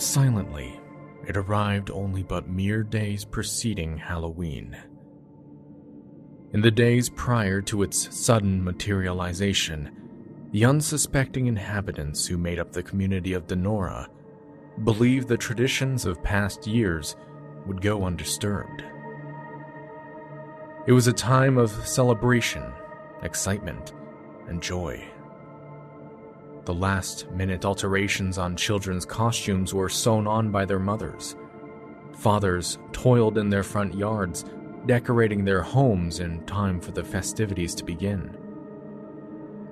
Silently, it arrived only but mere days preceding Halloween. In the days prior to its sudden materialization, the unsuspecting inhabitants who made up the community of Donora believed the traditions of past years would go undisturbed. It was a time of celebration, excitement, and joy. The last-minute alterations on children's costumes were sewn on by their mothers. Fathers toiled in their front yards, decorating their homes in time for the festivities to begin.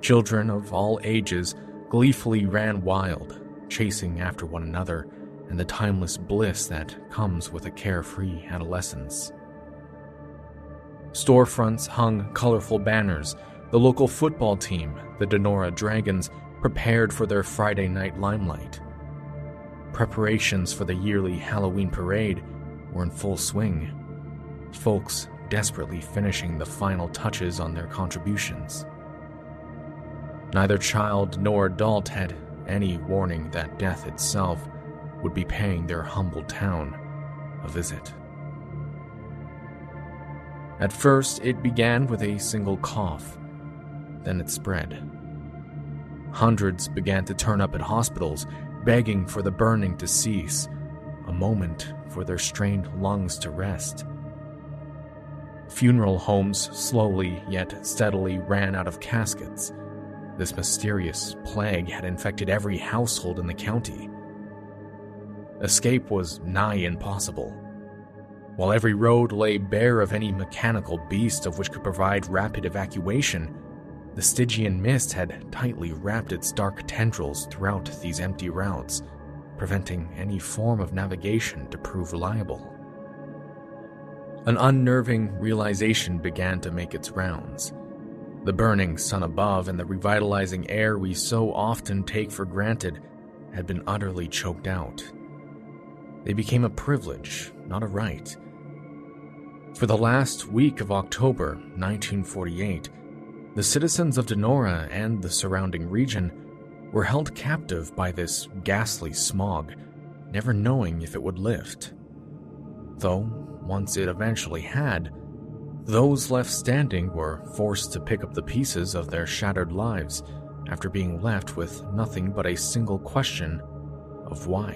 Children of all ages gleefully ran wild, chasing after one another and the timeless bliss that comes with a carefree adolescence. Storefronts hung colorful banners. The local football team, the Donora Dragons, prepared for their Friday night limelight. Preparations for the yearly Halloween parade were in full swing, folks desperately finishing the final touches on their contributions. Neither child nor adult had any warning that death itself would be paying their humble town a visit. At first, it began with a single cough. Then it spread. Hundreds began to turn up at hospitals, begging for the burning to cease, a moment for their strained lungs to rest. Funeral homes slowly yet steadily ran out of caskets. This mysterious plague had infected every household in the county. Escape was nigh impossible. While every road lay bare of any mechanical beast of which could provide rapid evacuation, the Stygian mist had tightly wrapped its dark tendrils throughout these empty routes, preventing any form of navigation to prove reliable. An unnerving realization began to make its rounds. The burning sun above and the revitalizing air we so often take for granted had been utterly choked out. They became a privilege, not a right. For the last week of October 1948, the citizens of Donora and the surrounding region were held captive by this ghastly smog, never knowing if it would lift. Though, once it eventually had, those left standing were forced to pick up the pieces of their shattered lives after being left with nothing but a single question of why.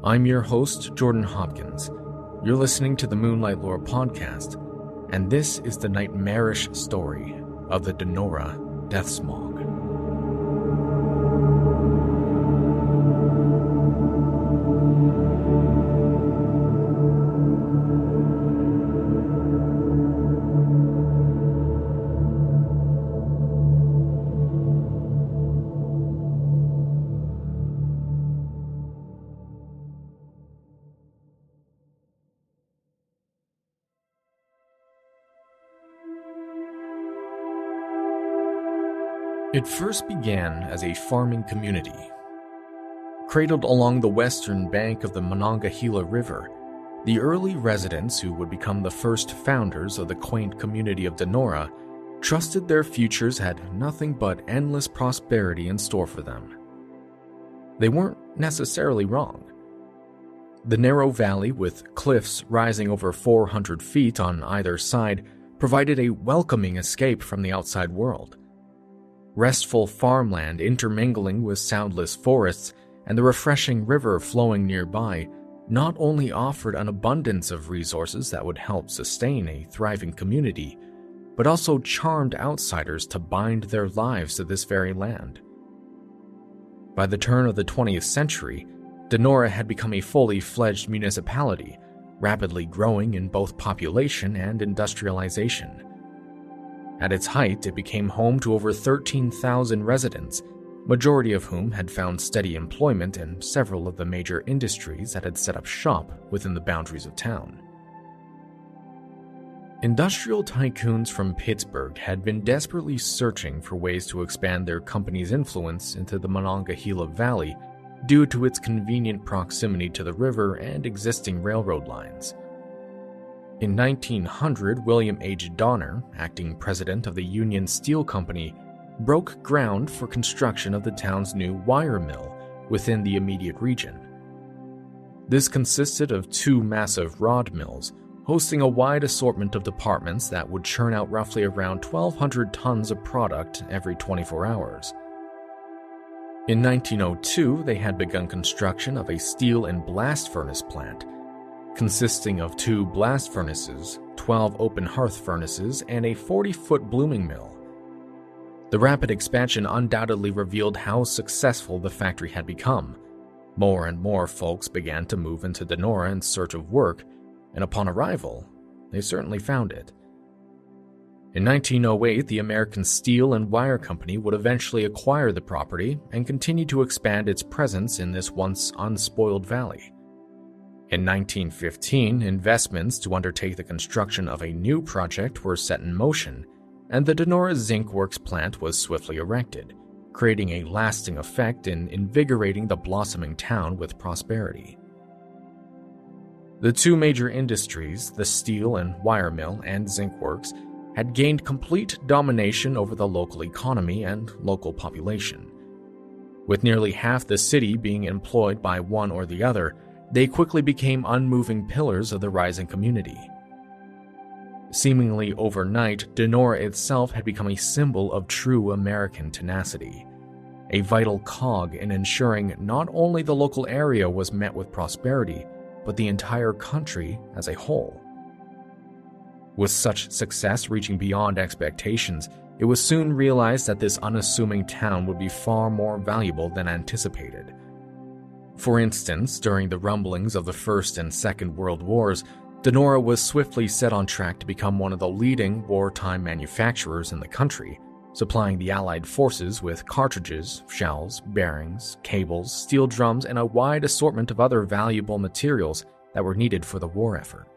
I'm your host, Jordan Hopkins. You're listening to the Moonlight Lore podcast, and this is the nightmarish story of the Donora death smog. It first began as a farming community. Cradled along the western bank of the Monongahela River, the early residents who would become the first founders of the quaint community of Donora trusted their futures had nothing but endless prosperity in store for them. They weren't necessarily wrong. The narrow valley with cliffs rising over 400 feet on either side provided a welcoming escape from the outside world. Restful farmland intermingling with soundless forests and the refreshing river flowing nearby not only offered an abundance of resources that would help sustain a thriving community, but also charmed outsiders to bind their lives to this very land. By the turn of the 20th century, Donora had become a fully fledged municipality, rapidly growing in both population and industrialization. At its height, it became home to over 13,000 residents, majority of whom had found steady employment in several of the major industries that had set up shop within the boundaries of town. Industrial tycoons from Pittsburgh had been desperately searching for ways to expand their company's influence into the Monongahela Valley due to its convenient proximity to the river and existing railroad lines. In 1900, William H. Donner, acting president of the Union Steel Company, broke ground for construction of the town's new wire mill, within the immediate region. This consisted of 2 massive rod mills, hosting a wide assortment of departments that would churn out roughly around 1,200 tons of product every 24 hours. In 1902, they had begun construction of a steel and blast furnace plant, consisting of 2 blast furnaces, 12 open hearth furnaces, and a 40-foot blooming mill. The rapid expansion undoubtedly revealed how successful the factory had become. More and more folks began to move into Donora in search of work, and upon arrival, they certainly found it. In 1908, the American Steel and Wire Company would eventually acquire the property and continue to expand its presence in this once unspoiled valley. In 1915, investments to undertake the construction of a new project were set in motion, and the Donora Zinc Works plant was swiftly erected, creating a lasting effect in invigorating the blossoming town with prosperity. The 2 major industries, the steel and wire mill and zinc works, had gained complete domination over the local economy and local population. With nearly half the city being employed by one or the other, they quickly became unmoving pillars of the rising community. Seemingly overnight, Donora itself had become a symbol of true American tenacity, a vital cog in ensuring not only the local area was met with prosperity, but the entire country as a whole. With such success reaching beyond expectations, it was soon realized that this unassuming town would be far more valuable than anticipated. For instance, during the rumblings of the First and Second World Wars, Donora was swiftly set on track to become one of the leading wartime manufacturers in the country, supplying the Allied forces with cartridges, shells, bearings, cables, steel drums, and a wide assortment of other valuable materials that were needed for the war effort.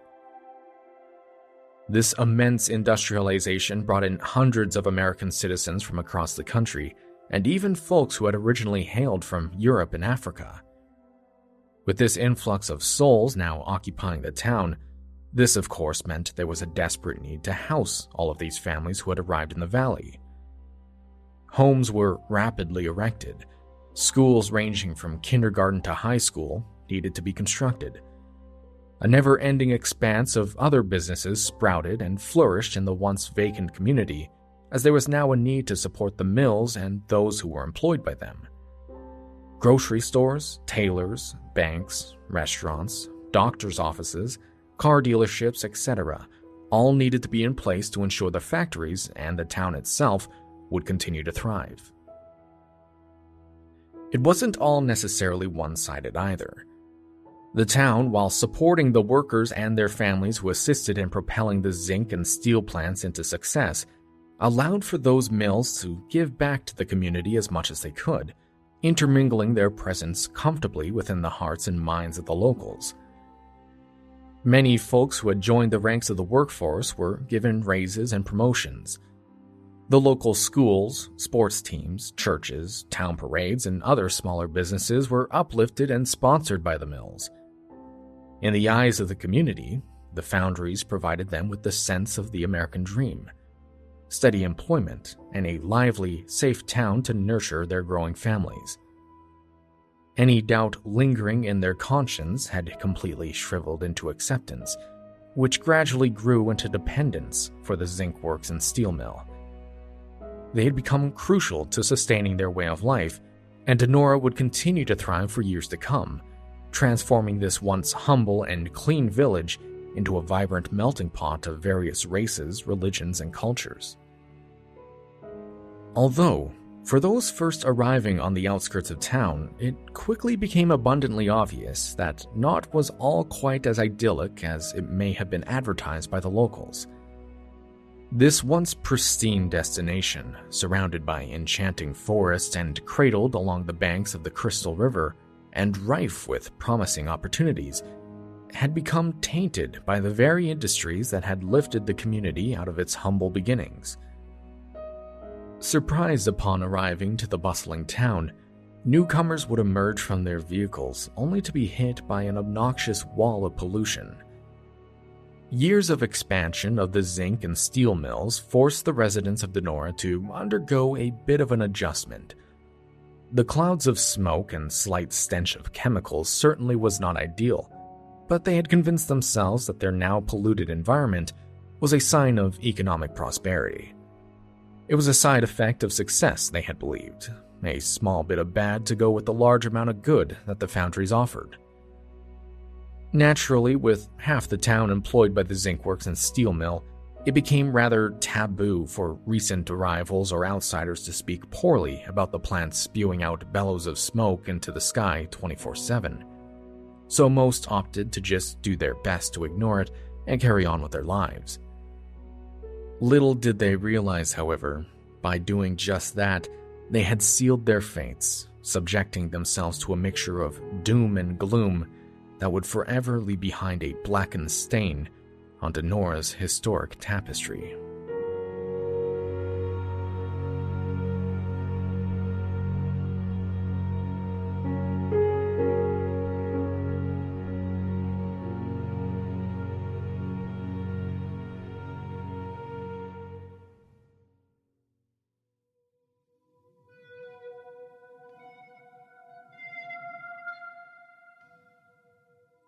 This immense industrialization brought in hundreds of American citizens from across the country, and even folks who had originally hailed from Europe and Africa. With this influx of souls now occupying the town, this of course meant there was a desperate need to house all of these families who had arrived in the valley. Homes were rapidly erected. Schools ranging from kindergarten to high school needed to be constructed. A never-ending expanse of other businesses sprouted and flourished in the once vacant community, as there was now a need to support the mills and those who were employed by them. Grocery stores, tailors, banks, restaurants, doctors' offices, car dealerships, etc., all needed to be in place to ensure the factories and the town itself would continue to thrive. It wasn't all necessarily one-sided either. The town, while supporting the workers and their families who assisted in propelling the zinc and steel plants into success, allowed for those mills to give back to the community as much as they could, intermingling their presence comfortably within the hearts and minds of the locals. Many folks who had joined the ranks of the workforce were given raises and promotions. The local schools, sports teams, churches, town parades, and other smaller businesses were uplifted and sponsored by the mills. In the eyes of the community, the Foundries provided them with the sense of the American dream, steady employment, and a lively, safe town to nurture their growing families. Any doubt lingering in their conscience had completely shriveled into acceptance, which gradually grew into dependence for the zinc works and steel mill. They had become crucial to sustaining their way of life, and Donora would continue to thrive for years to come, transforming this once humble and clean village into a vibrant melting pot of various races, religions, and cultures. Although, for those first arriving on the outskirts of town, it quickly became abundantly obvious that naught was all quite as idyllic as it may have been advertised by the locals. This once pristine destination, surrounded by enchanting forests and cradled along the banks of the Crystal River, and rife with promising opportunities, had become tainted by the very industries that had lifted the community out of its humble beginnings. Surprised upon arriving to the bustling town, newcomers would emerge from their vehicles only to be hit by an obnoxious wall of pollution. Years of expansion of the zinc and steel mills forced the residents of Donora to undergo a bit of an adjustment. The clouds of smoke and slight stench of chemicals certainly was not ideal, but they had convinced themselves that their now polluted environment was a sign of economic prosperity. It was a side effect of success, they had believed, a small bit of bad to go with the large amount of good that the Foundries offered. Naturally, with half the town employed by the zinc works and steel mill, it became rather taboo for recent arrivals or outsiders to speak poorly about the plant spewing out bellows of smoke into the sky 24/7. So most opted to just do their best to ignore it and carry on with their lives. Little did they realize, however, by doing just that, they had sealed their fates, subjecting themselves to a mixture of doom and gloom that would forever leave behind a blackened stain on Donora's historic tapestry.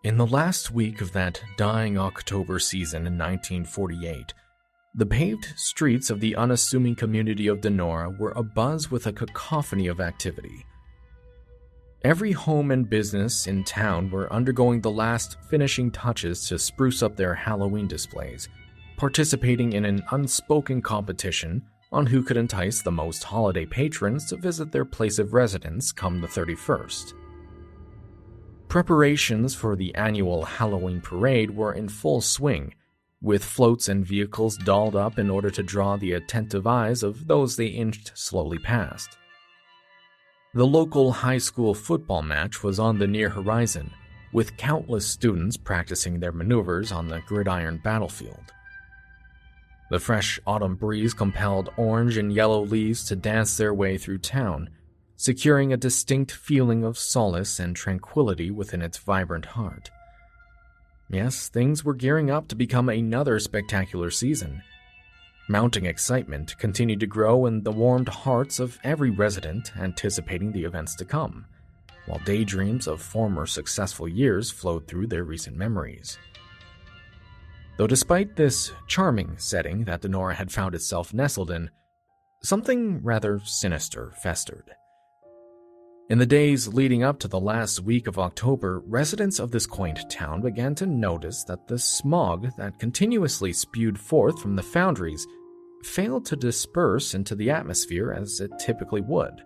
In the last week of that dying October season in 1948, the paved streets of the unassuming community of Donora were abuzz with a cacophony of activity. Every home and business in town were undergoing the last finishing touches to spruce up their Halloween displays, participating in an unspoken competition on who could entice the most holiday patrons to visit their place of residence come the 31st. Preparations for the annual Halloween parade were in full swing, with floats and vehicles dolled up in order to draw the attentive eyes of those they inched slowly past. The local high school football match was on the near horizon, with countless students practicing their maneuvers on the gridiron battlefield. The fresh autumn breeze compelled orange and yellow leaves to dance their way through town, securing a distinct feeling of solace and tranquility within its vibrant heart. Yes, things were gearing up to become another spectacular season. Mounting excitement continued to grow in the warmed hearts of every resident anticipating the events to come, while daydreams of former successful years flowed through their recent memories. Though despite this charming setting that Donora had found itself nestled in, something rather sinister festered. In the days leading up to the last week of October, residents of this quaint town began to notice that the smog that continuously spewed forth from the Foundries failed to disperse into the atmosphere as it typically would.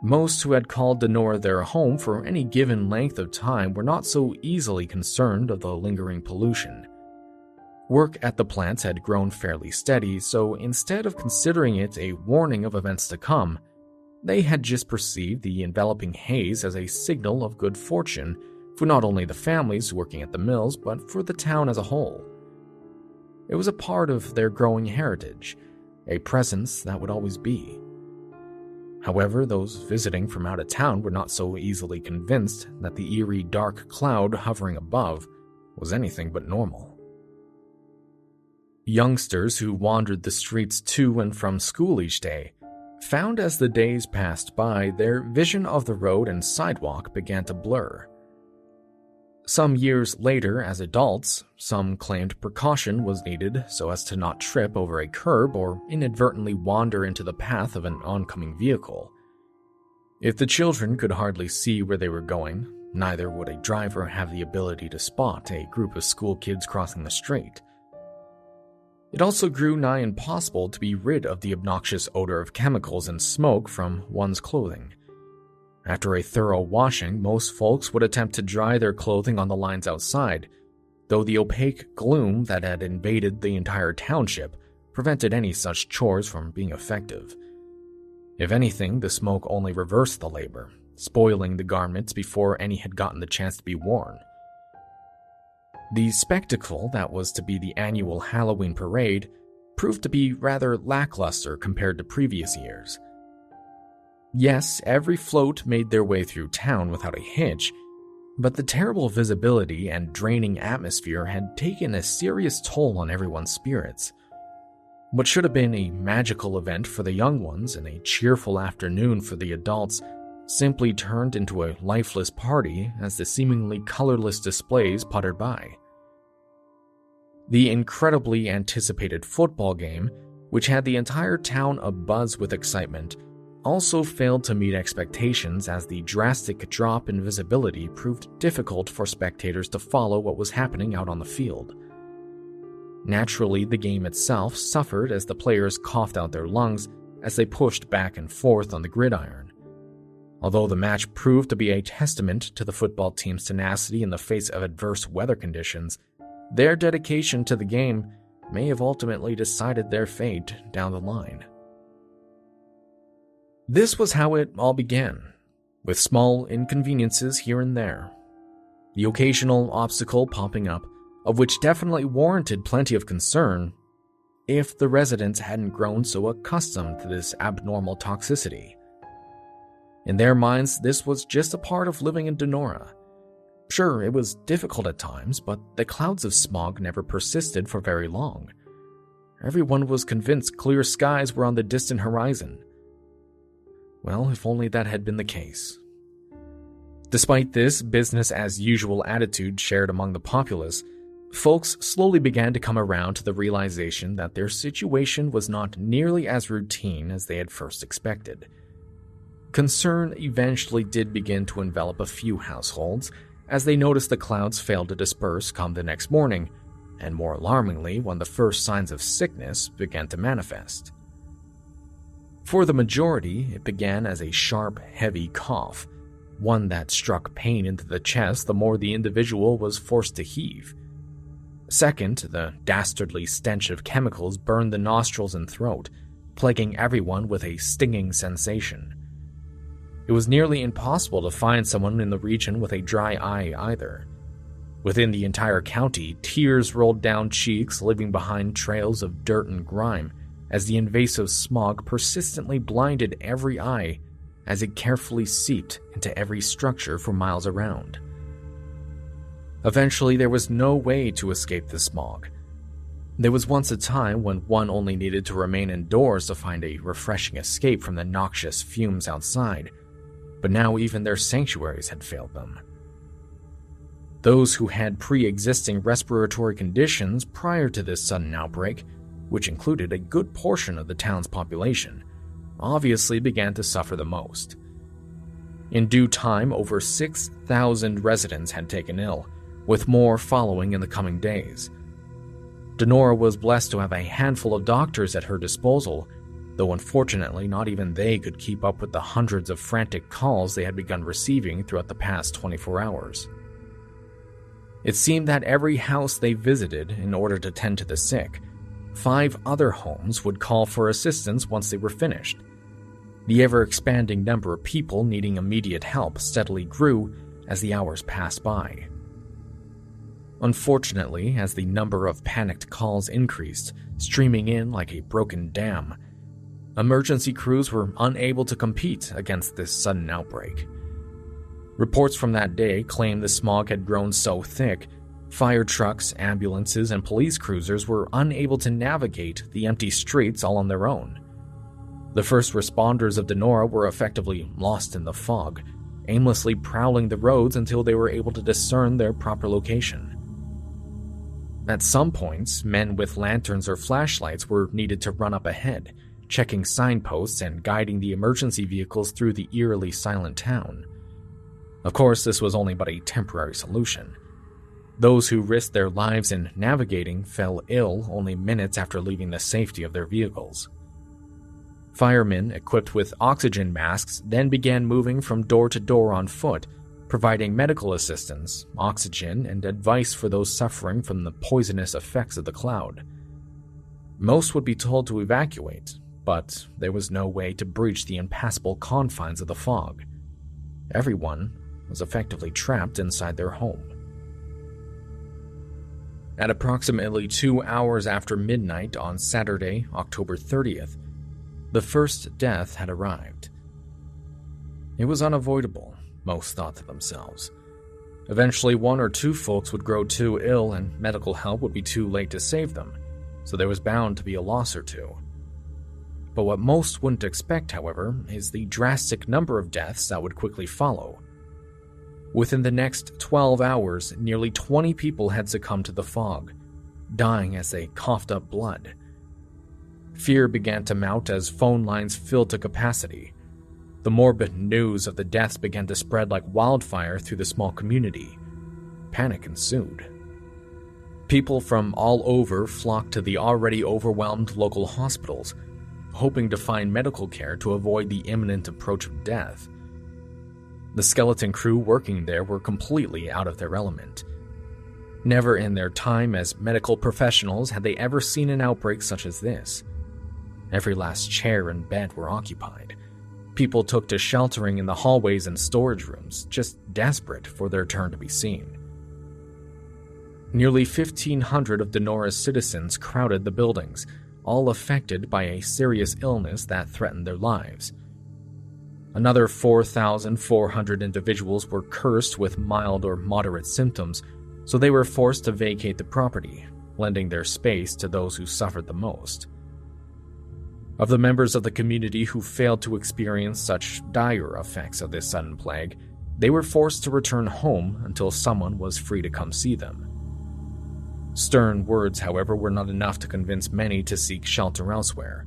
Most who had called Donora their home for any given length of time were not so easily concerned of the lingering pollution. Work at the plants had grown fairly steady, so instead of considering it a warning of events to come, they had just perceived the enveloping haze as a signal of good fortune for not only the families working at the mills, but for the town as a whole. It was a part of their growing heritage, a presence that would always be. However, those visiting from out of town were not so easily convinced that the eerie dark cloud hovering above was anything but normal. Youngsters who wandered the streets to and from school each day found as the days passed by, their vision of the road and sidewalk began to blur. Some years later, as adults, some claimed precaution was needed so as to not trip over a curb or inadvertently wander into the path of an oncoming vehicle. If the children could hardly see where they were going, neither would a driver have the ability to spot a group of school kids crossing the street. It also grew nigh impossible to be rid of the obnoxious odor of chemicals and smoke from one's clothing. After a thorough washing, most folks would attempt to dry their clothing on the lines outside, though the opaque gloom that had invaded the entire township prevented any such chores from being effective. If anything, the smoke only reversed the labor, spoiling the garments before any had gotten the chance to be worn. The spectacle that was to be the annual Halloween parade proved to be rather lackluster compared to previous years. Yes, every float made their way through town without a hitch, but the terrible visibility and draining atmosphere had taken a serious toll on everyone's spirits. What should have been a magical event for the young ones and a cheerful afternoon for the adults simply turned into a lifeless party as the seemingly colorless displays puttered by. The incredibly anticipated football game, which had the entire town abuzz with excitement, also failed to meet expectations as the drastic drop in visibility proved difficult for spectators to follow what was happening out on the field. Naturally, the game itself suffered as the players coughed out their lungs as they pushed back and forth on the gridiron. Although the match proved to be a testament to the football team's tenacity in the face of adverse weather conditions, their dedication to the game may have ultimately decided their fate down the line. This was how it all began, with small inconveniences here and there. The occasional obstacle popping up, of which definitely warranted plenty of concern if the residents hadn't grown so accustomed to this abnormal toxicity. In their minds, this was just a part of living in Donora. Sure, it was difficult at times, but the clouds of smog never persisted for very long. Everyone was convinced clear skies were on the distant horizon. Well, if only that had been the case. Despite this business-as-usual attitude shared among the populace, folks slowly began to come around to the realization that their situation was not nearly as routine as they had first expected. Concern eventually did begin to envelop a few households as they noticed the clouds failed to disperse come the next morning, and more alarmingly when the first signs of sickness began to manifest. For the majority, it began as a sharp, heavy cough, one that struck pain into the chest the more the individual was forced to heave. Second, the dastardly stench of chemicals burned the nostrils and throat, plaguing everyone with a stinging sensation. It was nearly impossible to find someone in the region with a dry eye either. Within the entire county, tears rolled down cheeks, leaving behind trails of dirt and grime, as the invasive smog persistently blinded every eye as it carefully seeped into every structure for miles around. Eventually, there was no way to escape the smog. There was once a time when one only needed to remain indoors to find a refreshing escape from the noxious fumes outside, but now even their sanctuaries had failed them. Those who had pre-existing respiratory conditions prior to this sudden outbreak, which included a good portion of the town's population, obviously began to suffer the most. In due time, over 6,000 residents had taken ill, with more following in the coming days. Donora was blessed to have a handful of doctors at her disposal, though unfortunately not even they could keep up with the hundreds of frantic calls they had begun receiving throughout the past 24 hours. It seemed that every house they visited in order to tend to the sick, 5 other homes would call for assistance once they were finished. The ever-expanding number of people needing immediate help steadily grew as the hours passed by. Unfortunately, as the number of panicked calls increased, streaming in like a broken dam, emergency crews were unable to compete against this sudden outbreak. Reports from that day claimed the smog had grown so thick, fire trucks, ambulances, and police cruisers were unable to navigate the empty streets all on their own. The first responders of Donora were effectively lost in the fog, aimlessly prowling the roads until they were able to discern their proper location. At some points, men with lanterns or flashlights were needed to run up ahead, checking signposts and guiding the emergency vehicles through the eerily silent town. Of course, this was only but a temporary solution. Those who risked their lives in navigating fell ill only minutes after leaving the safety of their vehicles. Firemen equipped with oxygen masks then began moving from door to door on foot, providing medical assistance, oxygen, and advice for those suffering from the poisonous effects of the cloud. Most would be told to evacuate, but there was no way to breach the impassable confines of the fog. Everyone was effectively trapped inside their home. At approximately 2 hours after midnight on Saturday, October 30th, the first death had arrived. It was unavoidable, most thought to themselves. Eventually, 1 or 2 folks would grow too ill and medical help would be too late to save them, so there was bound to be a loss or two. But what most wouldn't expect, however, is the drastic number of deaths that would quickly follow. Within the next 12 hours, nearly 20 people had succumbed to the fog, dying as they coughed up blood. Fear began to mount as phone lines filled to capacity. The morbid news of the deaths began to spread like wildfire through the small community. Panic ensued. People from all over flocked to the already overwhelmed local hospitals, hoping to find medical care to avoid the imminent approach of death. The skeleton crew working there were completely out of their element. Never in their time as medical professionals had they ever seen an outbreak such as this. Every last chair and bed were occupied. People took to sheltering in the hallways and storage rooms, just desperate for their turn to be seen. Nearly 1,500 of Donora's citizens crowded the buildings, all affected by a serious illness that threatened their lives. Another 4,400 individuals were cursed with mild or moderate symptoms, so they were forced to vacate the property, lending their space to those who suffered the most. Of the members of the community who failed to experience such dire effects of this sudden plague, they were forced to return home until someone was free to come see them. Stern words, however, were not enough to convince many to seek shelter elsewhere.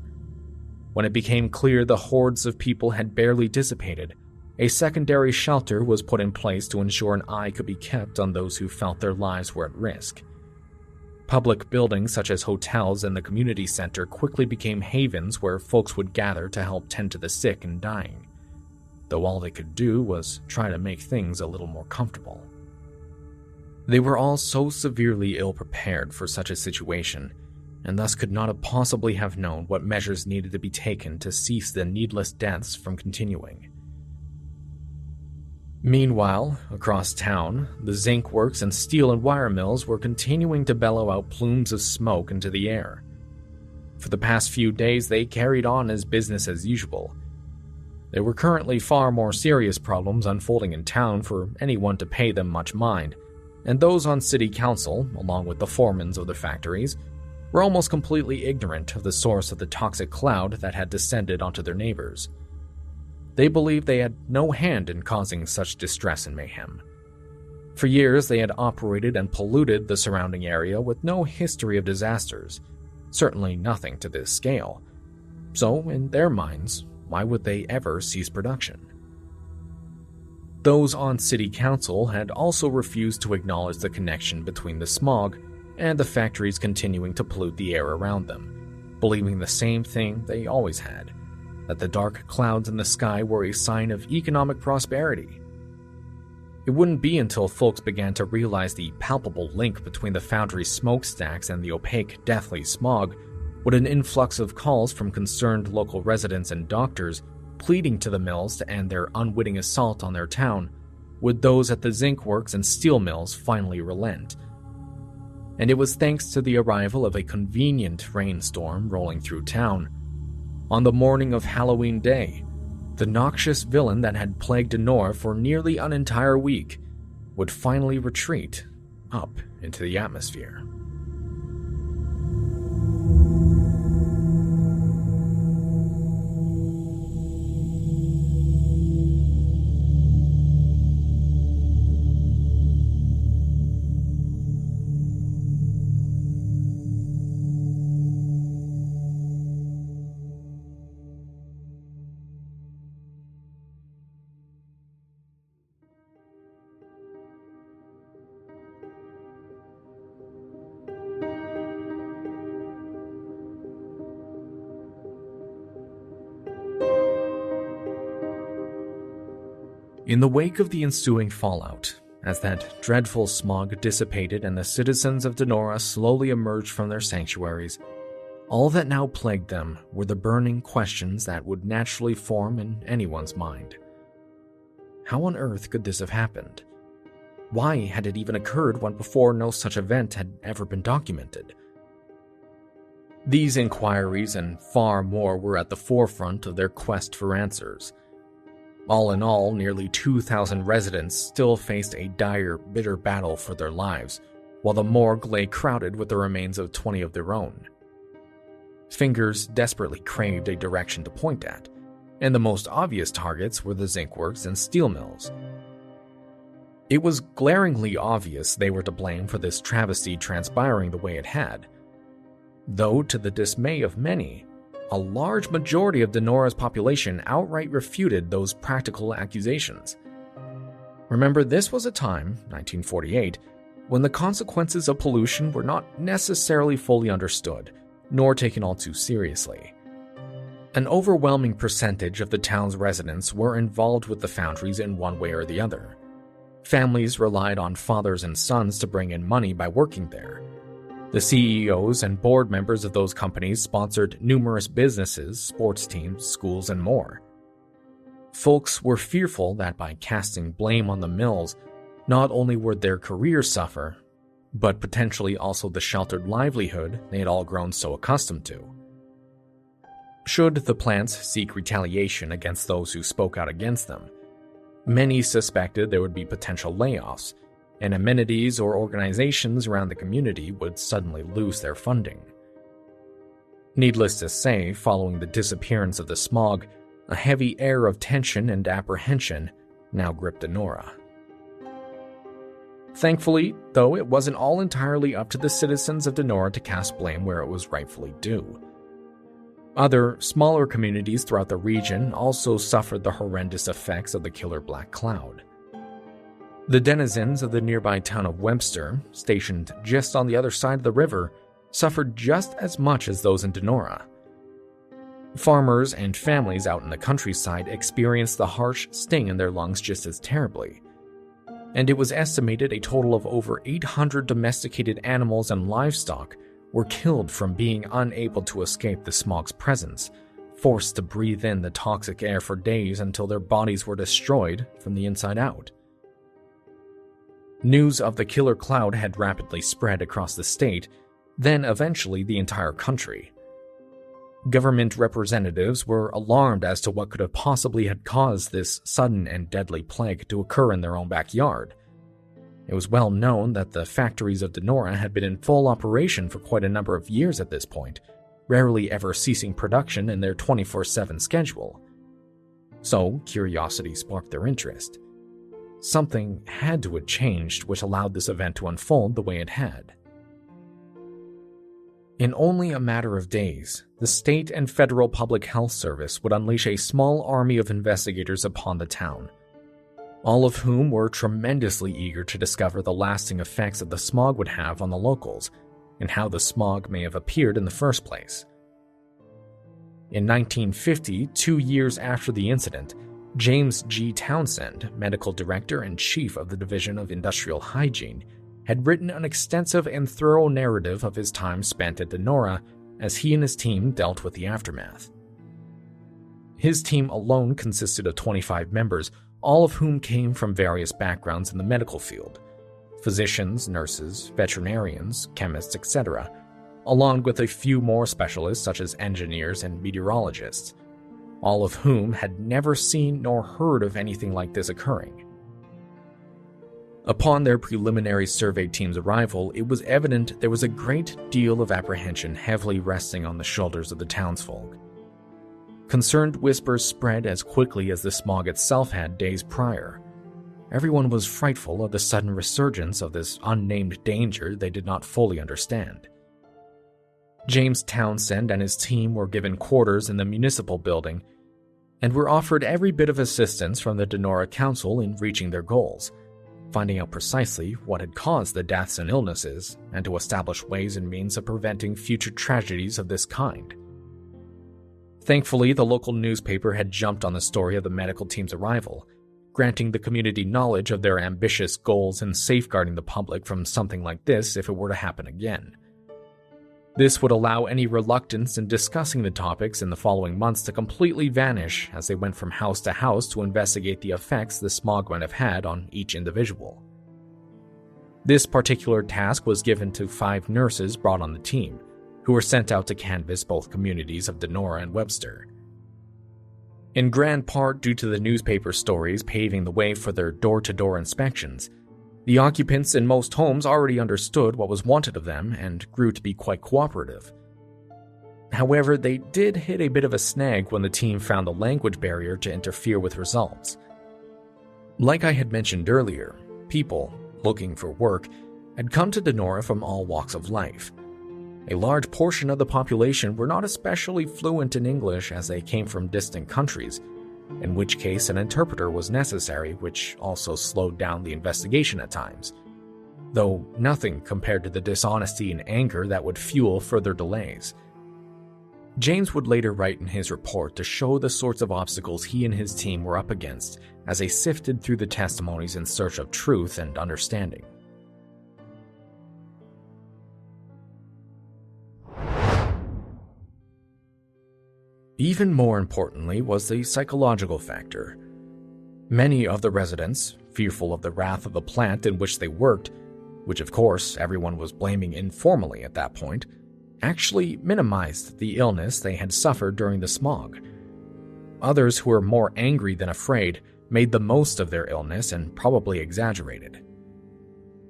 When it became clear the hordes of people had barely dissipated, a secondary shelter was put in place to ensure an eye could be kept on those who felt their lives were at risk. Public buildings such as hotels and the community center quickly became havens where folks would gather to help tend to the sick and dying, though all they could do was try to make things a little more comfortable. They were all so severely ill-prepared for such a situation, and thus could not have possibly have known what measures needed to be taken to cease the needless deaths from continuing. Meanwhile, across town, the zinc works and steel and wire mills were continuing to bellow out plumes of smoke into the air. For the past few days, they carried on as business as usual. There were currently far more serious problems unfolding in town for anyone to pay them much mind, and those on city council, along with the foremans of the factories, were almost completely ignorant of the source of the toxic cloud that had descended onto their neighbors. They believed they had no hand in causing such distress and mayhem. For years, they had operated and polluted the surrounding area with no history of disasters, certainly nothing to this scale. So, in their minds, why would they ever cease production? Those on city council had also refused to acknowledge the connection between the smog and the factories continuing to pollute the air around them, believing the same thing they always had, that the dark clouds in the sky were a sign of economic prosperity. It wouldn't be until folks began to realize the palpable link between the Foundries smokestacks and the opaque, deathly smog would an influx of calls from concerned local residents and doctors pleading to the mills to end their unwitting assault on their town, would those at the zinc works and steel mills finally relent. And it was thanks to the arrival of a convenient rainstorm rolling through town. On the morning of Halloween Day, the noxious villain that had plagued Donora for nearly an entire week would finally retreat up into the atmosphere. In the wake of the ensuing fallout, as that dreadful smog dissipated and the citizens of Donora slowly emerged from their sanctuaries, all that now plagued them were the burning questions that would naturally form in anyone's mind. How on earth could this have happened? Why had it even occurred when before no such event had ever been documented? These inquiries and far more were at the forefront of their quest for answers. All in all, nearly 2,000 residents still faced a dire, bitter battle for their lives, while the morgue lay crowded with the remains of 20 of their own. Fingers desperately craved a direction to point at, and the most obvious targets were the zinc works and steel mills. It was glaringly obvious they were to blame for this travesty transpiring the way it had, though to the dismay of many, a large majority of Donora's population outright refuted those practical accusations. Remember, this was a time, 1948, when the consequences of pollution were not necessarily fully understood, nor taken all too seriously. An overwhelming percentage of the town's residents were involved with the foundries in one way or the other. Families relied on fathers and sons to bring in money by working there. The CEOs and board members of those companies sponsored numerous businesses, sports teams, schools, and more. Folks were fearful that by casting blame on the mills, not only would their careers suffer, but potentially also the sheltered livelihood they had all grown so accustomed to. Should the plants seek retaliation against those who spoke out against them, many suspected there would be potential layoffs, and amenities or organizations around the community would suddenly lose their funding. Needless to say, following the disappearance of the smog, a heavy air of tension and apprehension now gripped Donora. Thankfully, though, it wasn't all entirely up to the citizens of Donora to cast blame where it was rightfully due. Other, smaller communities throughout the region also suffered the horrendous effects of the killer black cloud. The denizens of the nearby town of Webster, stationed just on the other side of the river, suffered just as much as those in Donora. Farmers and families out in the countryside experienced the harsh sting in their lungs just as terribly, and it was estimated a total of over 800 domesticated animals and livestock were killed from being unable to escape the smog's presence, forced to breathe in the toxic air for days until their bodies were destroyed from the inside out. News of the killer cloud had rapidly spread across the state, then eventually the entire country. Government representatives were alarmed as to what could have possibly had caused this sudden and deadly plague to occur in their own backyard. It was well known that the factories of Donora had been in full operation for quite a number of years at this point, rarely ever ceasing production in their 24/7 schedule. So, curiosity sparked their interest. Something had to have changed which allowed this event to unfold the way it had. In only a matter of days, the state and federal public health service would unleash a small army of investigators upon the town, all of whom were tremendously eager to discover the lasting effects that the smog would have on the locals and how the smog may have appeared in the first place. In 1950, 2 years after the incident, James G. Townsend, medical director and chief of the Division of Industrial Hygiene, had written an extensive and thorough narrative of his time spent at Donora as he and his team dealt with the aftermath. His team alone consisted of 25 members, all of whom came from various backgrounds in the medical field: physicians, nurses, veterinarians, chemists, etc., along with a few more specialists such as engineers and meteorologists, all of whom had never seen nor heard of anything like this occurring. Upon their preliminary survey team's arrival, it was evident there was a great deal of apprehension heavily resting on the shoulders of the townsfolk. Concerned whispers spread as quickly as the smog itself had days prior. Everyone was frightful of the sudden resurgence of this unnamed danger they did not fully understand. James Townsend and his team were given quarters in the municipal building and were offered every bit of assistance from the Donora Council in reaching their goals, finding out precisely what had caused the deaths and illnesses, and to establish ways and means of preventing future tragedies of this kind. Thankfully, the local newspaper had jumped on the story of the medical team's arrival, granting the community knowledge of their ambitious goals and safeguarding the public from something like this if it were to happen again. This would allow any reluctance in discussing the topics in the following months to completely vanish as they went from house to house to investigate the effects the smog might have had on each individual. This particular task was given to 5 nurses brought on the team, who were sent out to canvass both communities of Donora and Webster. In grand part due to the newspaper stories paving the way for their door-to-door inspections, the occupants in most homes already understood what was wanted of them and grew to be quite cooperative. However, they did hit a bit of a snag when the team found the language barrier to interfere with results. Like I had mentioned earlier, people, looking for work, had come to Donora from all walks of life. A large portion of the population were not especially fluent in English as they came from distant countries, in which case an interpreter was necessary, which also slowed down the investigation at times, though nothing compared to the dishonesty and anger that would fuel further delays. James would later write in his report to show the sorts of obstacles he and his team were up against as they sifted through the testimonies in search of truth and understanding. Even more importantly was the psychological factor. Many of the residents, fearful of the wrath of the plant in which they worked, which of course everyone was blaming informally at that point, actually minimized the illness they had suffered during the smog. Others who were more angry than afraid made the most of their illness and probably exaggerated.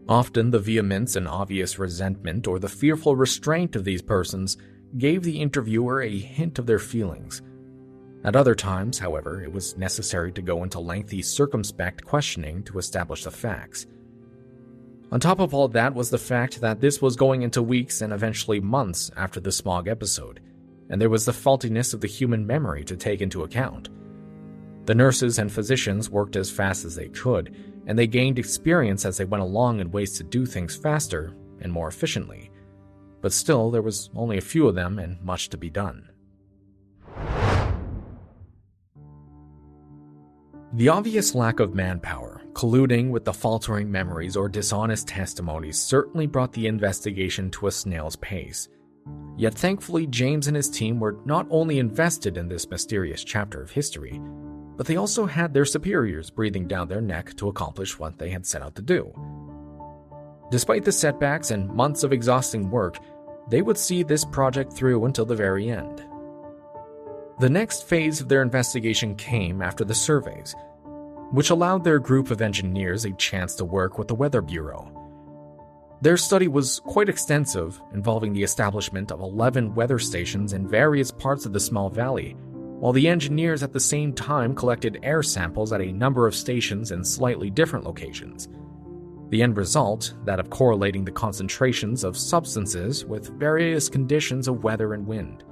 Often the vehemence and obvious resentment or the fearful restraint of these persons gave the interviewer a hint of their feelings. At other times, however, it was necessary to go into lengthy, circumspect questioning to establish the facts. On top of all that was the fact that this was going into weeks and eventually months after the smog episode, and there was the faultiness of the human memory to take into account. The nurses and physicians worked as fast as they could, and they gained experience as they went along in ways to do things faster and more efficiently. But still, there was only a few of them and much to be done. The obvious lack of manpower, colluding with the faltering memories or dishonest testimonies certainly brought the investigation to a snail's pace. Yet thankfully, James and his team were not only invested in this mysterious chapter of history, but they also had their superiors breathing down their neck to accomplish what they had set out to do. Despite the setbacks and months of exhausting work, they would see this project through until the very end. The next phase of their investigation came after the surveys, which allowed their group of engineers a chance to work with the Weather Bureau. Their study was quite extensive, involving the establishment of 11 weather stations in various parts of the small valley, while the engineers at the same time collected air samples at a number of stations in slightly different locations. The end result, that of correlating the concentrations of substances with various conditions of weather and wind.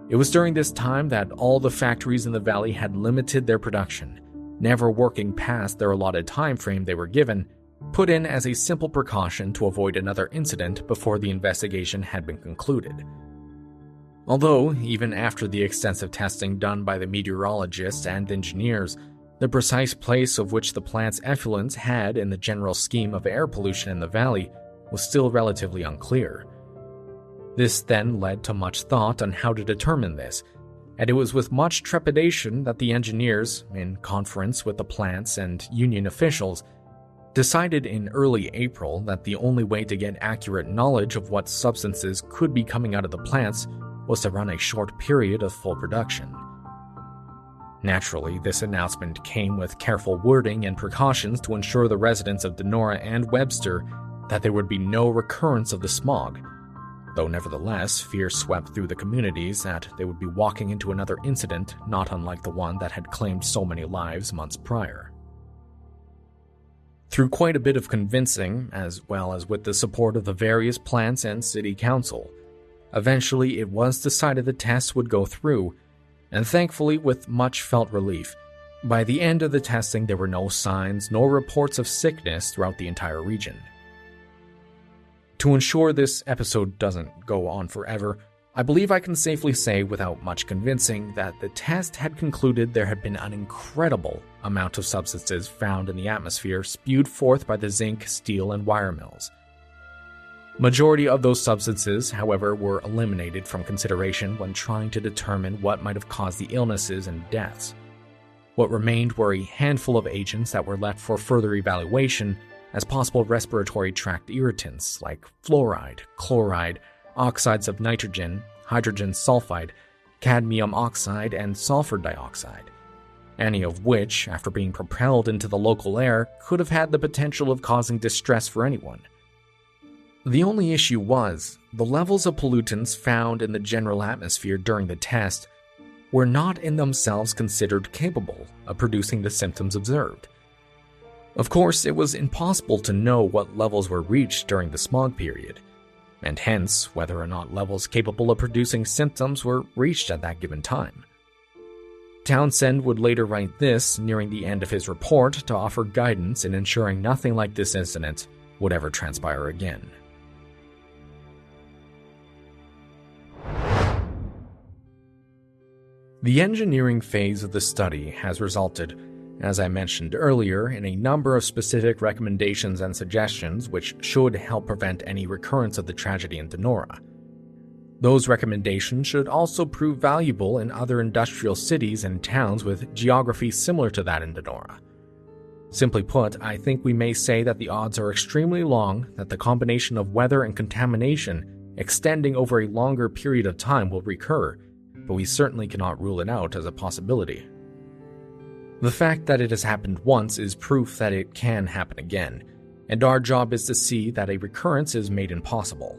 It was during this time that all the factories in the valley had limited their production, never working past their allotted time frame they were given, put in as a simple precaution to avoid another incident before the investigation had been concluded. Although, even after the extensive testing done by the meteorologists and engineers, the precise place of which the plant's effluents had in the general scheme of air pollution in the valley was still relatively unclear. This then led to much thought on how to determine this, and it was with much trepidation that the engineers, in conference with the plant's and union officials, decided in early April that the only way to get accurate knowledge of what substances could be coming out of the plants was to run a short period of full production. Naturally, this announcement came with careful wording and precautions to ensure the residents of Donora and Webster that there would be no recurrence of the smog, though nevertheless, fear swept through the communities that they would be walking into another incident not unlike the one that had claimed so many lives months prior. Through quite a bit of convincing, as well as with the support of the various plants and city council, eventually it was decided the tests would go through, and thankfully with much felt relief. By the end of the testing, there were no signs nor reports of sickness throughout the entire region. To ensure this episode doesn't go on forever, I believe I can safely say without much convincing that the test had concluded there had been an incredible amount of substances found in the atmosphere spewed forth by the zinc, steel, and wire mills. Majority of those substances, however, were eliminated from consideration when trying to determine what might have caused the illnesses and deaths. What remained were a handful of agents that were left for further evaluation as possible respiratory tract irritants like fluoride, chloride, oxides of nitrogen, hydrogen sulfide, cadmium oxide, and sulfur dioxide, any of which, after being propelled into the local air, could have had the potential of causing distress for anyone. The only issue was, the levels of pollutants found in the general atmosphere during the test were not in themselves considered capable of producing the symptoms observed. Of course, it was impossible to know what levels were reached during the smog period, and hence whether or not levels capable of producing symptoms were reached at that given time. Townsend would later write this nearing the end of his report to offer guidance in ensuring nothing like this incident would ever transpire again. The engineering phase of the study has resulted, as I mentioned earlier, in a number of specific recommendations and suggestions which should help prevent any recurrence of the tragedy in Donora. Those recommendations should also prove valuable in other industrial cities and towns with geography similar to that in Donora. Simply put, I think we may say that the odds are extremely long that the combination of weather and contamination extending over a longer period of time will recur, but we certainly cannot rule it out as a possibility. The fact that it has happened once is proof that it can happen again, and our job is to see that a recurrence is made impossible.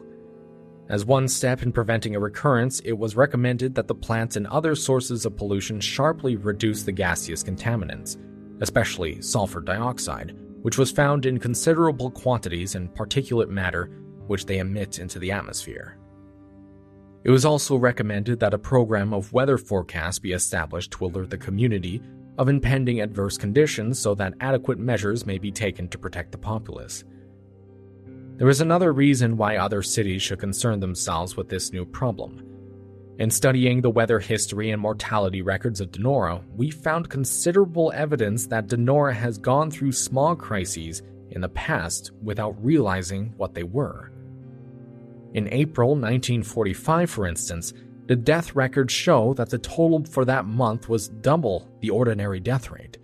As one step in preventing a recurrence, it was recommended that the plants and other sources of pollution sharply reduce the gaseous contaminants, especially sulfur dioxide, which was found in considerable quantities in particulate matter which they emit into the atmosphere. It was also recommended that a program of weather forecasts be established to alert the community of impending adverse conditions so that adequate measures may be taken to protect the populace. There is another reason why other cities should concern themselves with this new problem. In studying the weather history and mortality records of Donora, we found considerable evidence that Donora has gone through smog crises in the past without realizing what they were. In April 1945, for instance, the death records show that the total for that month was double the ordinary death rate.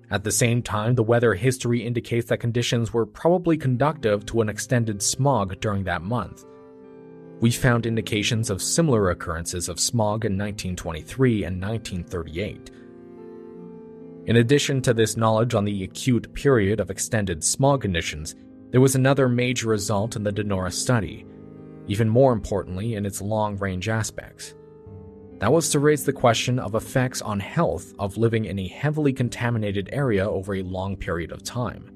At the same time, the weather history indicates that conditions were probably conducive to an extended smog during that month. We found indications of similar occurrences of smog in 1923 and 1938. In addition to this knowledge on the acute period of extended smog conditions, there was another major result in the Donora study, even more importantly in its long-range aspects. That was to raise the question of effects on health of living in a heavily contaminated area over a long period of time.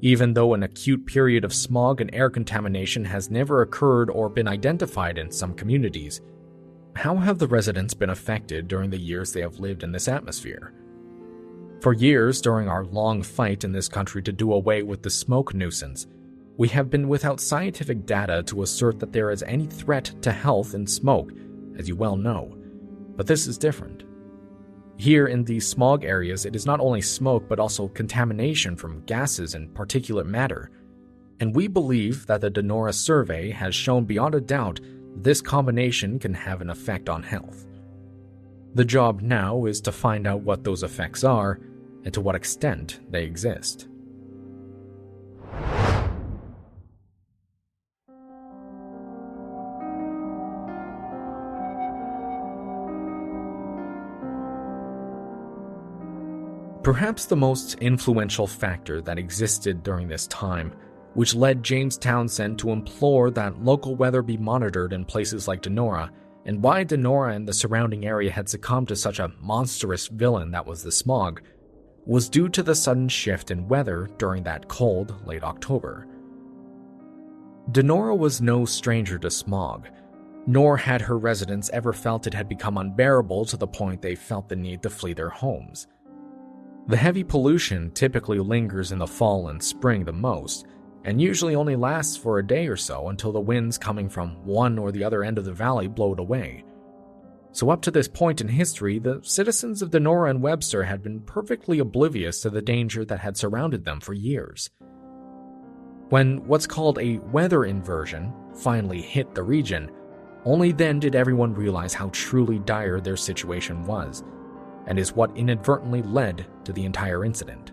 Even though an acute period of smog and air contamination has never occurred or been identified in some communities, how have the residents been affected during the years they have lived in this atmosphere? For years, during our long fight in this country to do away with the smoke nuisance, we have been without scientific data to assert that there is any threat to health in smoke, as you well know. But this is different. Here in these smog areas, it is not only smoke but also contamination from gases and particulate matter. And we believe that the Donora survey has shown beyond a doubt this combination can have an effect on health. The job now is to find out what those effects are and to what extent they exist. Perhaps the most influential factor that existed during this time, which led James Townsend to implore that local weather be monitored in places like Donora, and why Donora and the surrounding area had succumbed to such a monstrous villain that was the smog, was due to the sudden shift in weather during that cold, late October. Donora was no stranger to smog, nor had her residents ever felt it had become unbearable to the point they felt the need to flee their homes. The heavy pollution typically lingers in the fall and spring the most, and usually only lasts for a day or so until the winds coming from one or the other end of the valley blow it away. So up to this point in history, the citizens of Donora and Webster had been perfectly oblivious to the danger that had surrounded them for years. When what's called a weather inversion finally hit the region, only then did everyone realize how truly dire their situation was, and is what inadvertently led to the entire incident.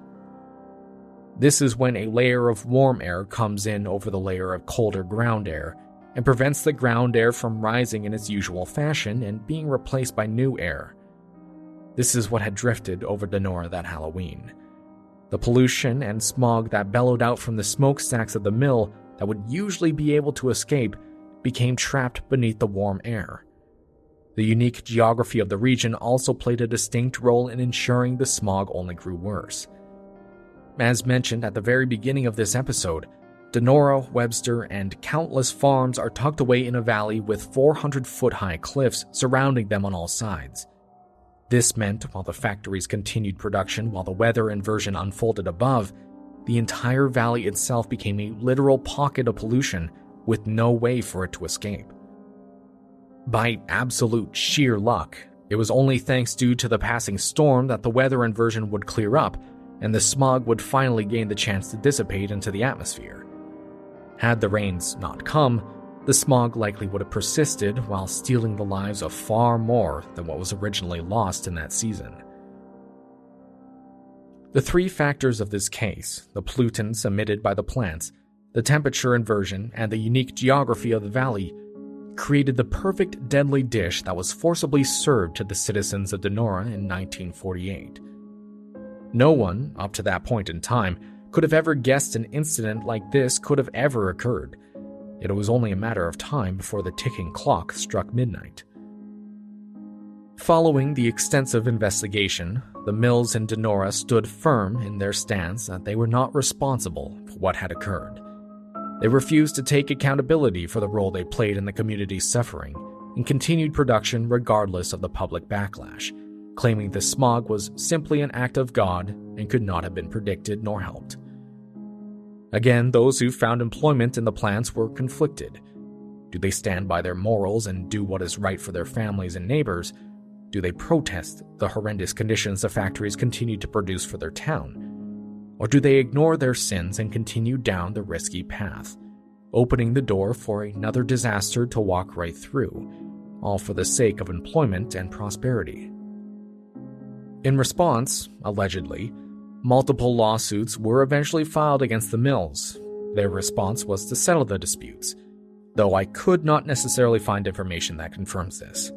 This is when a layer of warm air comes in over the layer of colder ground air and prevents the ground air from rising in its usual fashion and being replaced by new air. This is what had drifted over Donora that Halloween. The pollution and smog that bellowed out from the smokestacks of the mill that would usually be able to escape became trapped beneath the warm air. The unique geography of the region also played a distinct role in ensuring the smog only grew worse. As mentioned at the very beginning of this episode, Donora, Webster, and countless farms are tucked away in a valley with 400-foot-high cliffs surrounding them on all sides. This meant while the factories continued production while the weather inversion unfolded above, the entire valley itself became a literal pocket of pollution with no way for it to escape. By absolute sheer luck, it was only thanks due to the passing storm that the weather inversion would clear up and the smog would finally gain the chance to dissipate into the atmosphere. Had the rains not come, the smog likely would have persisted while stealing the lives of far more than what was originally lost in that season. The three factors of this case, the pollutants emitted by the plants, the temperature inversion, and the unique geography of the valley, created the perfect deadly dish that was forcibly served to the citizens of Donora in 1948. No one, up to that point in time, could have ever guessed an incident like this could have ever occurred. It was only a matter of time before the ticking clock struck midnight. Following the extensive investigation, the mills in Donora stood firm in their stance that they were not responsible for what had occurred. They refused to take accountability for the role they played in the community's suffering and continued production regardless of the public backlash, claiming the smog was simply an act of God and could not have been predicted nor helped. Again, those who found employment in the plants were conflicted. Do they stand by their morals and do what is right for their families and neighbors? Do they protest the horrendous conditions the factories continue to produce for their town? Or do they ignore their sins and continue down the risky path, opening the door for another disaster to walk right through, all for the sake of employment and prosperity? In response, allegedly, multiple lawsuits were eventually filed against the mills. Their response was to settle the disputes, though I could not necessarily find information that confirms this.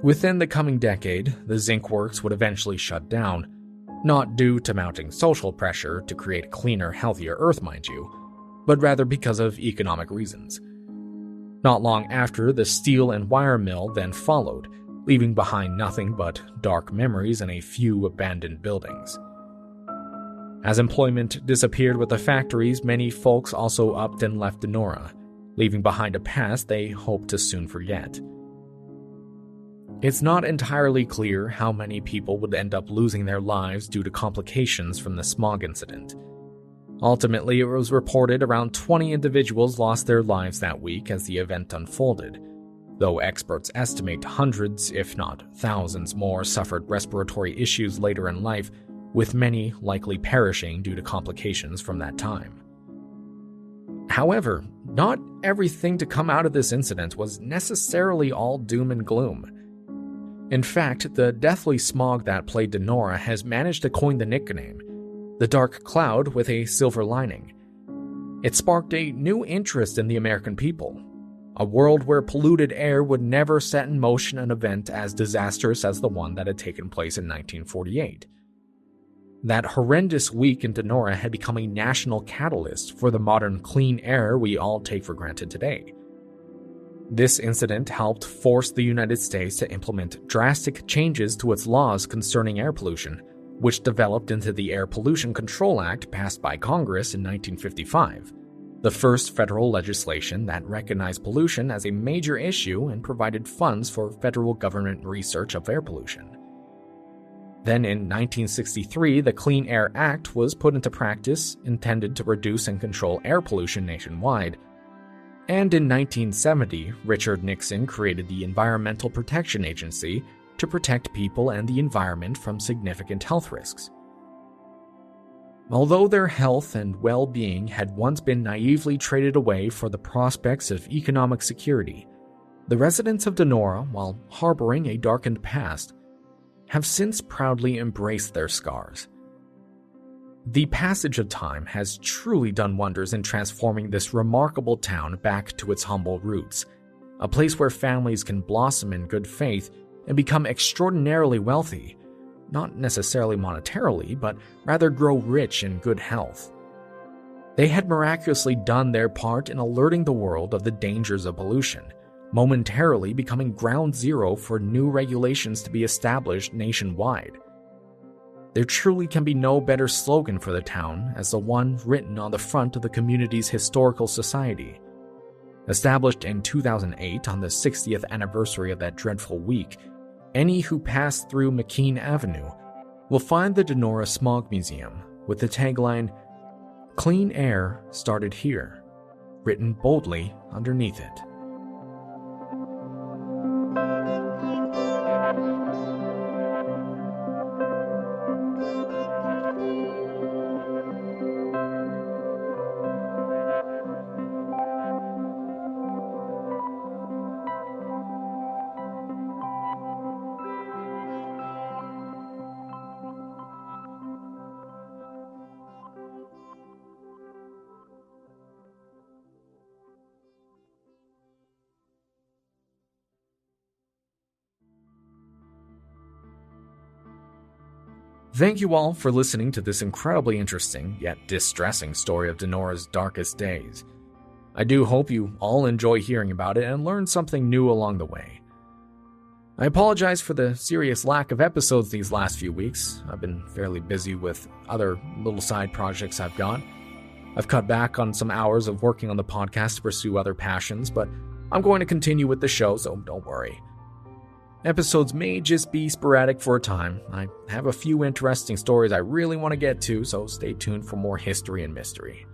Within the coming decade, the zinc works would eventually shut down, not due to mounting social pressure to create a cleaner, healthier Earth, mind you, but rather because of economic reasons. Not long after, the steel and wire mill then followed, leaving behind nothing but dark memories and a few abandoned buildings. As employment disappeared with the factories, many folks also upped and left Donora, leaving behind a past they hoped to soon forget. It's not entirely clear how many people would end up losing their lives due to complications from the smog incident. Ultimately, it was reported around 20 individuals lost their lives that week as the event unfolded, though experts estimate hundreds, if not thousands more, suffered respiratory issues later in life, with many likely perishing due to complications from that time. However, not everything to come out of this incident was necessarily all doom and gloom. In fact, the deathly smog that plagued Donora has managed to coin the nickname, the dark cloud with a silver lining. It sparked a new interest in the American people, a world where polluted air would never set in motion an event as disastrous as the one that had taken place in 1948. That horrendous week in Donora had become a national catalyst for the modern clean air we all take for granted today. This incident helped force the United States to implement drastic changes to its laws concerning air pollution, which developed into the Air Pollution Control Act passed by Congress in 1955, the first federal legislation that recognized pollution as a major issue and provided funds for federal government research of air pollution. Then in 1963, the Clean Air Act was put into practice, intended to reduce and control air pollution nationwide. And in 1970, Richard Nixon created the Environmental Protection Agency to protect people and the environment from significant health risks. Although their health and well-being had once been naively traded away for the prospects of economic security, the residents of Donora, while harboring a darkened past, have since proudly embraced their scars. The passage of time has truly done wonders in transforming this remarkable town back to its humble roots, a place where families can blossom in good faith and become extraordinarily wealthy, not necessarily monetarily, but rather grow rich in good health. They had miraculously done their part in alerting the world of the dangers of pollution, momentarily becoming ground zero for new regulations to be established nationwide. There truly can be no better slogan for the town as the one written on the front of the community's historical society. Established in 2008 on the 60th anniversary of that dreadful week, any who pass through McKean Avenue will find the Donora Smog Museum with the tagline, "Clean air started here," written boldly underneath it. Thank you all for listening to this incredibly interesting yet distressing story of Donora's darkest days. I do hope you all enjoy hearing about it and learn something new along the way. I apologize for the serious lack of episodes these last few weeks. I've been fairly busy with other little side projects I've got. I've cut back on some hours of working on the podcast to pursue other passions, but I'm going to continue with the show, so don't worry. Episodes may just be sporadic for a time. I have a few interesting stories I really want to get to, so stay tuned for more history and mystery.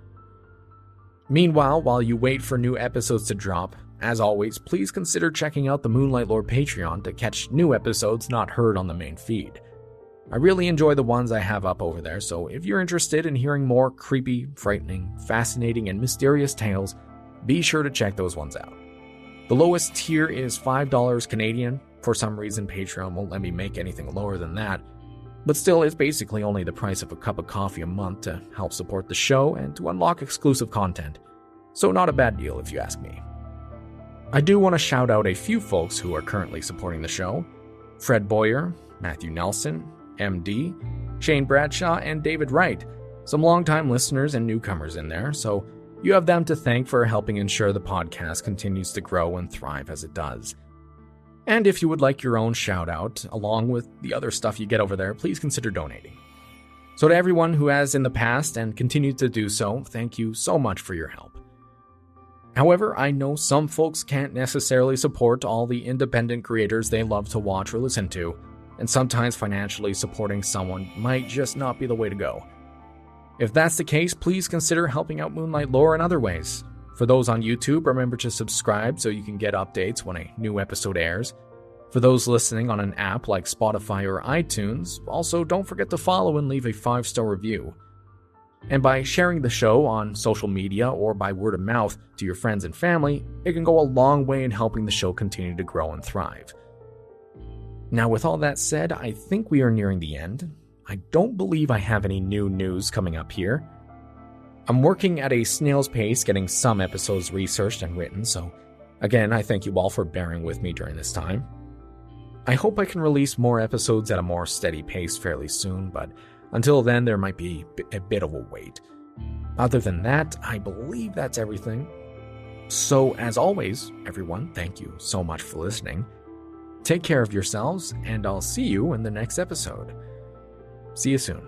Meanwhile, while you wait for new episodes to drop, as always, please consider checking out the Moonlight Lore Patreon to catch new episodes not heard on the main feed. I really enjoy the ones I have up over there, so if you're interested in hearing more creepy, frightening, fascinating, and mysterious tales, be sure to check those ones out. The lowest tier is $5 Canadian. For some reason, Patreon won't let me make anything lower than that. But still, it's basically only the price of a cup of coffee a month to help support the show and to unlock exclusive content. So not a bad deal if you ask me. I do want to shout out a few folks who are currently supporting the show. Fred Boyer, Matthew Nelson, MD, Shane Bradshaw, and David Wright. Some longtime listeners and newcomers in there, so you have them to thank for helping ensure the podcast continues to grow and thrive as it does. And if you would like your own shout out, along with the other stuff you get over there, please consider donating. So to everyone who has in the past and continues to do so, thank you so much for your help. However, I know some folks can't necessarily support all the independent creators they love to watch or listen to, and sometimes financially supporting someone might just not be the way to go. If that's the case, please consider helping out Moonlight Lore in other ways. For those on YouTube, remember to subscribe so you can get updates when a new episode airs. For those listening on an app like Spotify or iTunes, also don't forget to follow and leave a 5-star review. And by sharing the show on social media or by word of mouth to your friends and family, it can go a long way in helping the show continue to grow and thrive. Now, with all that said, I think we are nearing the end. I don't believe I have any new news coming up here. I'm working at a snail's pace getting some episodes researched and written, so again, I thank you all for bearing with me during this time. I hope I can release more episodes at a more steady pace fairly soon, but until then, there might be a bit of a wait. Other than that, I believe that's everything. So, as always, everyone, thank you so much for listening. Take care of yourselves, and I'll see you in the next episode. See you soon.